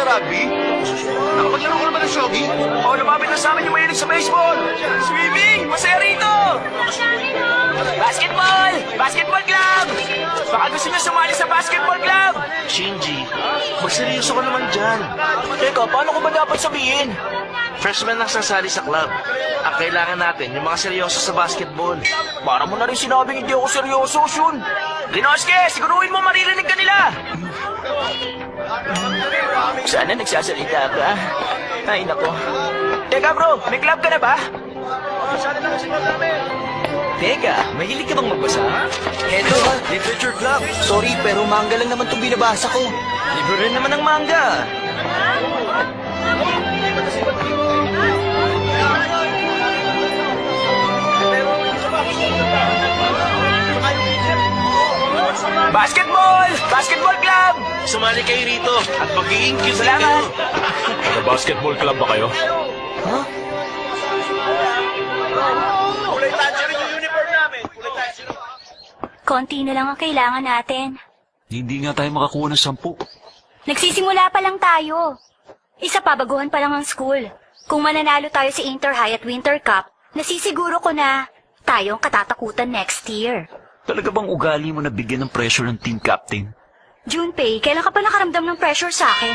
rugby? Nakapaglaro ka na ba ng shogi? O lumapit na sa amin yung mahilig sa baseball? Swimming! Masaya rito! Basketball! Basketball club! Baka gusto niyo sumali sa basketball club! Shinji, magseryoso ka naman dyan. Teka, paano ko ba dapat sabihin? Freshman lang sasali sa club. Ang kailangan natin, yung mga seryoso sa basketball. Para mo na rin sinabing hindi ako seryoso, Shun. Rinoske, siguruhin mo maririnig ka nila. Sana nagsasalita ka. Ay, nako. Teka bro, may club ka na ba? Teka, mahilig ka bang magbasa? Eto, literature club. Sorry, pero manga lang naman itong binabasa ko. Libro rin naman ng manga. Basketball! Basketball club! Sumali kayo rito at magiging cute Salamat! kayo. Basketball club ba kayo? Huh? Kulay tansya rin yung uniform namin. Kulay tansya. Konti na lang ang kailangan natin. Hindi nga tayo makakuha ng 10. Nagsisimula pa lang tayo. Isa pa, baguhan pa lang ang school. Kung mananalo tayo sa Inter-High at Winter Cup, nasisiguro ko na tayo ang katatakutan next year. Talaga bang ugali mo na bigyan ng pressure ng team captain? Junpei, kailan ka pa nakaramdam ng pressure sa akin?